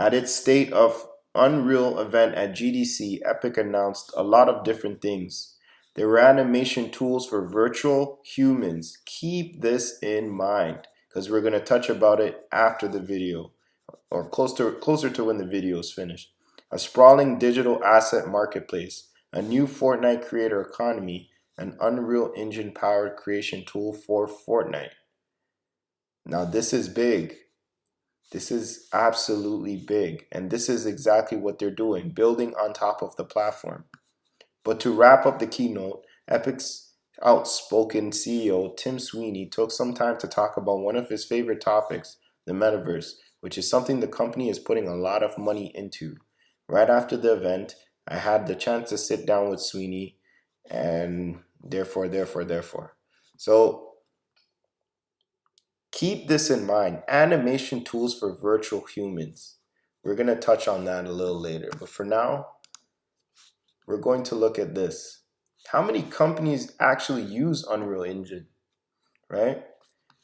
At its State of Unreal event at GDC, Epic announced a lot of different things. There were animation tools for virtual humans. Keep this in mind because we're going to touch about it after the video or closer to when the video is finished. A sprawling digital asset marketplace, a new Fortnite creator economy, an Unreal Engine powered creation tool for Fortnite. Now this is big. This is absolutely big, and this is exactly what they're doing, building on top of the platform. But to wrap up the keynote, Epic's outspoken CEO Tim Sweeney took some time to talk about one of his favorite topics, the metaverse, which is something the company is putting a lot of money into. Right after the event, I had the chance to sit down with Sweeney, and therefore. So keep this in mind. Animation tools for virtual humans. We're going to touch on that a little later. But for now, we're going to look at this. How many companies actually use Unreal Engine, right?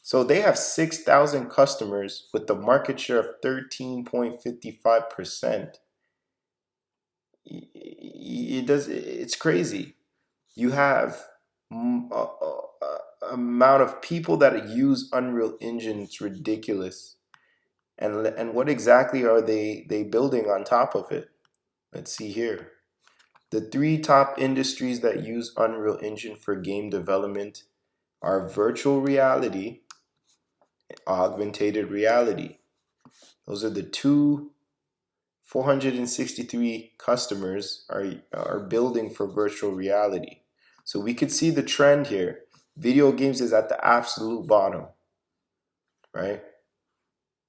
So they have 6,000 customers with the market share of 13.55%. It's crazy. You have amount of people that use Unreal Engine. It's ridiculous. And what exactly are they building on top of it? Let's see here. The three top industries that use Unreal Engine for game development are virtual reality, augmented reality. Those are the two 463 customers are building for virtual reality. So we could see the trend here. Video games is at the absolute bottom, right?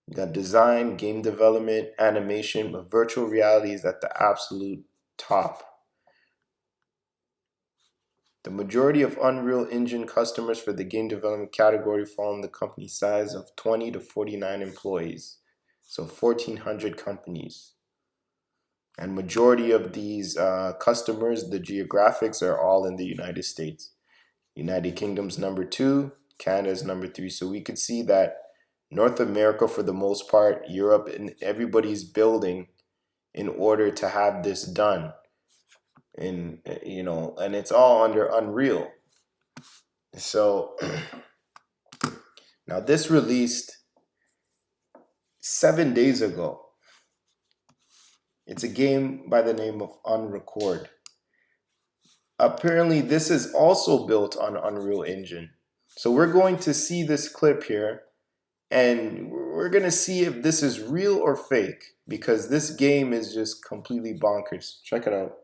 You got design, game development, animation, but virtual reality is at the absolute top. The majority of Unreal Engine customers for the game development category fall in the company size of 20 to 49 employees, so 1,400 companies. And majority of these customers, the geographics are all in the United States. United Kingdom's number 2, Canada's number 3. So we could see that North America, for the most part, Europe, and everybody's building in order to have this done. And and it's all under Unreal. So now this released 7 days ago. It's a game by the name of Unrecord. Apparently this is also built on Unreal Engine. So we're going to see this clip here, and we're going to see if this is real or fake, because this game is just completely bonkers. Check it out.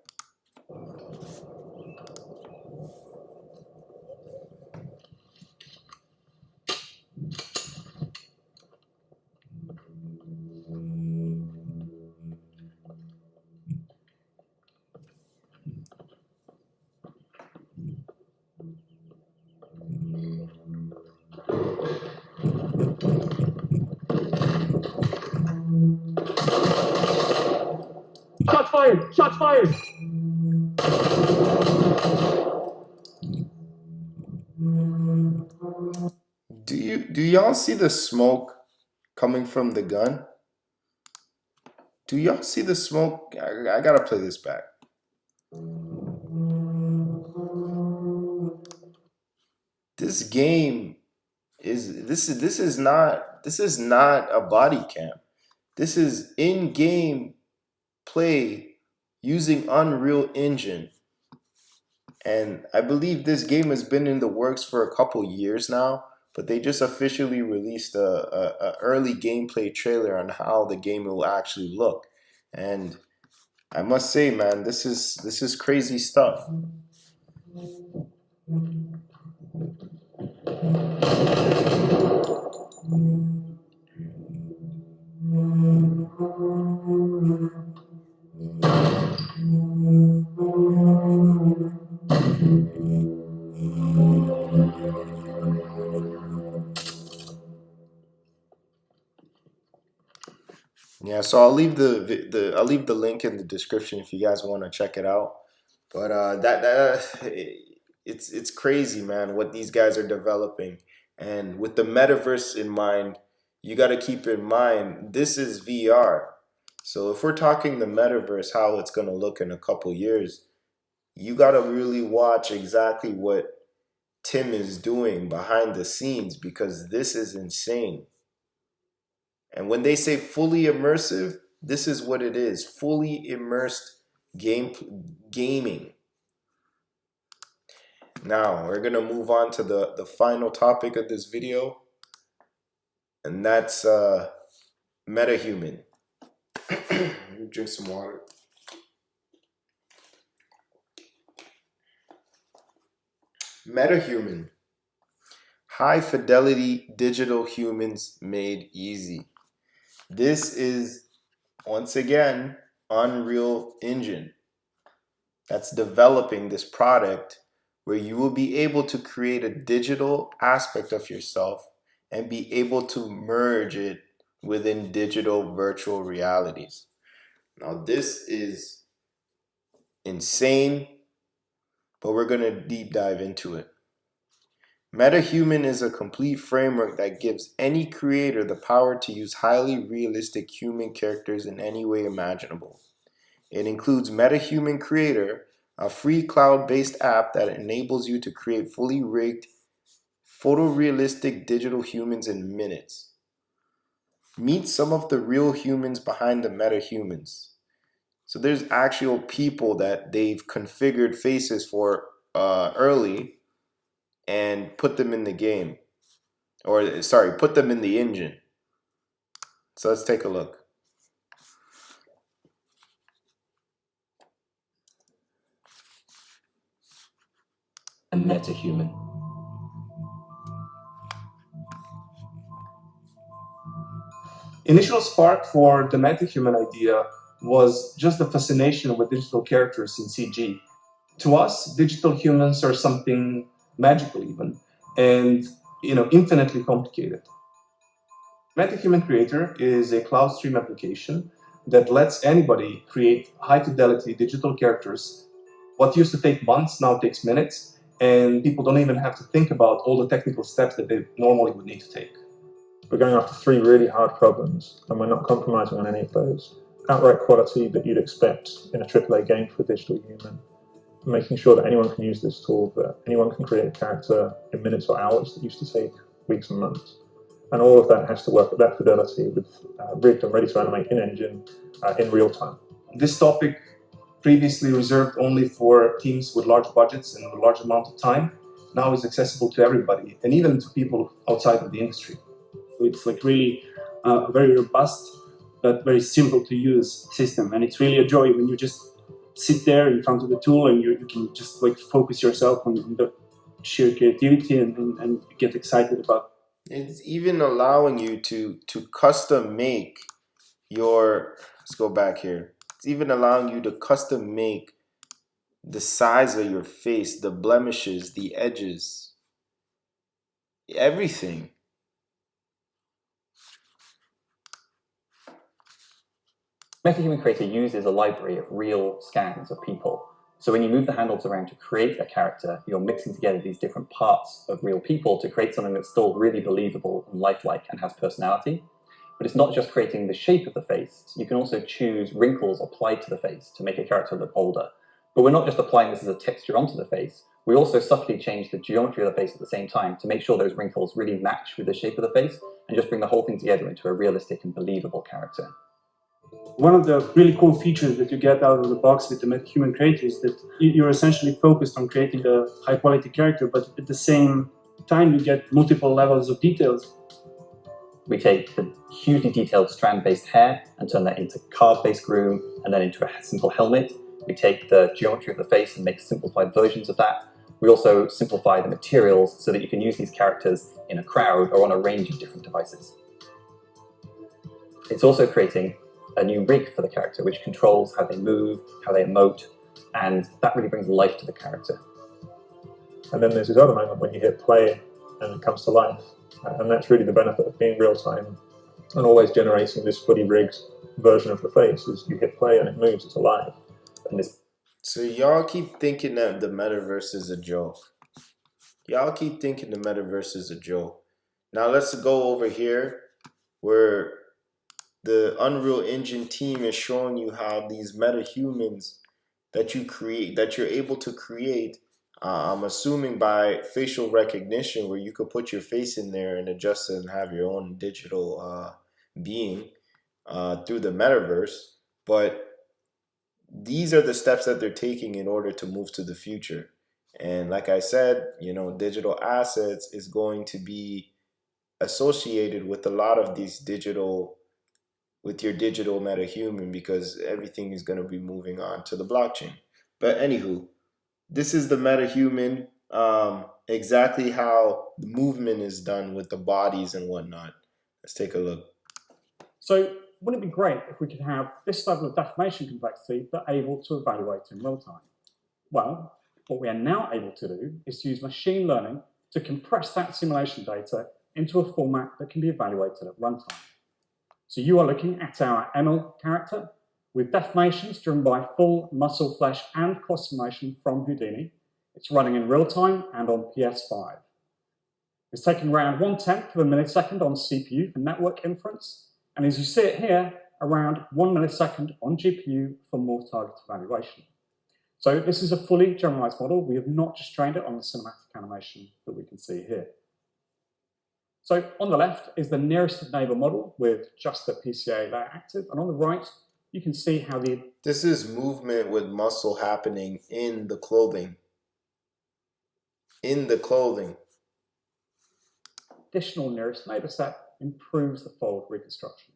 Shots fired! Shots fired! Do y'all see the smoke coming from the gun? Do y'all see the smoke? I gotta play this back. This game this is not a body cam. This is in-game play using Unreal Engine. And I believe this game has been in the works for a couple years now, but they just officially released a early gameplay trailer on how the game will actually look. And I must say, man, this is crazy stuff. Yeah, so I'll leave I'll leave the link in the description if you guys want to check it out. But it's crazy, man, what these guys are developing. And with the metaverse in mind, you got to keep in mind this is VR. So if we're talking the metaverse, how it's going to look in a couple years, you got to really watch exactly what Tim is doing behind the scenes, because this is insane. And when they say fully immersive, this is what it is: fully immersed gaming. Now we're gonna move on to the final topic of this video, and that's metahuman. Let me drink some water. Metahuman. High fidelity digital humans made easy. This is, once again, Unreal Engine that's developing this product where you will be able to create a digital aspect of yourself and be able to merge it within digital virtual realities. Now, this is insane, but we're going to deep dive into it. MetaHuman is a complete framework that gives any creator the power to use highly realistic human characters in any way imaginable. It includes MetaHuman Creator, a free cloud-based app that enables you to create fully rigged, photorealistic digital humans in minutes. Meet some of the real humans behind the MetaHumans. So there's actual people that they've configured faces for early and put them in the game. Or, sorry, put them in the engine. So let's take a look. A metahuman. Initial spark for the metahuman idea was just the fascination with digital characters in CG. To us, digital humans are something magical even, and infinitely complicated. MetaHuman Creator is a cloud stream application that lets anybody create high-fidelity digital characters. What used to take months now takes minutes, and people don't even have to think about all the technical steps that they normally would need to take. We're going after three really hard problems, and we're not compromising on any of those. Outright quality that you'd expect in a AAA game for a digital human, making sure that anyone can use this tool, that anyone can create a character in minutes or hours that used to take weeks and months. And all of that has to work at that fidelity with rigged and ready to animate in-engine in real time. This topic, previously reserved only for teams with large budgets and a large amount of time, now is accessible to everybody, and even to people outside of the industry. It's like really a very robust but very simple to use system, and it's really a joy when you just sit there in front of the tool and you can just like focus yourself on the sheer creativity and get excited about. It's even allowing you to custom make your, let's go back here. It's even allowing you to custom make the size of your face, the blemishes, the edges, everything. MetaHuman Creator uses a library of real scans of people. So when you move the handles around to create a character, you're mixing together these different parts of real people to create something that's still really believable and lifelike and has personality. But it's not just creating the shape of the face. You can also choose wrinkles applied to the face to make a character look older. But we're not just applying this as a texture onto the face. We also subtly change the geometry of the face at the same time to make sure those wrinkles really match with the shape of the face and just bring the whole thing together into a realistic and believable character. One of the really cool features that you get out of the box with the MetaHuman Creator is that you're essentially focused on creating a high-quality character, but at the same time you get multiple levels of details. We take the hugely detailed strand-based hair and turn that into card-based groom and then into a simple helmet. We take the geometry of the face and make simplified versions of that. We also simplify the materials so that you can use these characters in a crowd or on a range of different devices. It's also creating a new rig for the character, which controls how they move, how they emote, and that really brings life to the character. And then there's this other moment when you hit play and it comes to life. And that's really the benefit of being real time and always generating this fully rigged version of the face. Is you hit play and it moves, it's alive. And this. So y'all keep thinking that the metaverse is a joke. Y'all keep thinking the metaverse is a joke. Now let's go over here where the Unreal Engine team is showing you how these metahumans that you create, that you're able to create, I'm assuming by facial recognition, where you could put your face in there and adjust it and have your own digital being through the metaverse. But these are the steps that they're taking in order to move to the future. And like I said, digital assets is going to be associated with a lot of these with your digital metahuman, because everything is going to be moving on to the blockchain. But anywho, this is the metahuman, exactly how the movement is done with the bodies and whatnot. Let's take a look. So wouldn't it be great if we could have this level of deformation complexity but able to evaluate in real time? Well, what we are now able to do is to use machine learning to compress that simulation data into a format that can be evaluated at runtime. So you are looking at our ML character with deformations driven by full muscle, flesh, and cross simulation from Houdini. It's running in real time and on PS5. It's taking around 1/10 of a millisecond on CPU for network inference, and as you see it here, around 1 millisecond on GPU for more targeted evaluation. So this is a fully generalized model. We have not just trained it on the cinematic animation that we can see here. So on the left is the nearest neighbor model with just the PCA layer active, and on the right, you can see how this is movement with muscle happening in the clothing. In the clothing. Additional nearest neighbor set improves the fold reconstruction.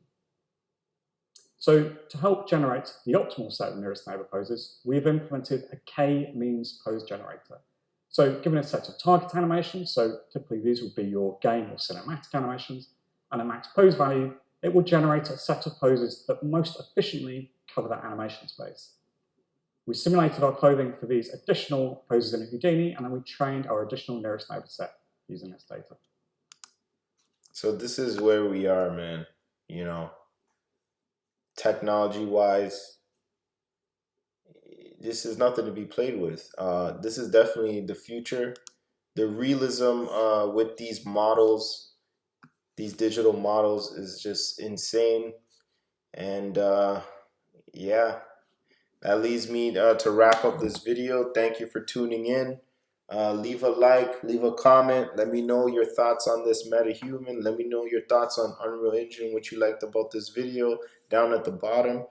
So to help generate the optimal set of nearest neighbor poses, we've implemented a k-means pose generator. So given a set of target animations, so typically these would be your game or cinematic animations, and a max pose value, it will generate a set of poses that most efficiently cover that animation space. We simulated our clothing for these additional poses in Houdini, and then we trained our additional nearest neighbor set using this data. So this is where we are, man. Technology-wise, this is nothing to be played with. This is definitely the future. The realism with these models, these digital models, is just insane. And yeah, that leads me to wrap up this video. Thank you for tuning in. Leave a like, leave a comment. Let me know your thoughts on this metahuman. Let me know your thoughts on Unreal Engine, what you liked about this video down at the bottom.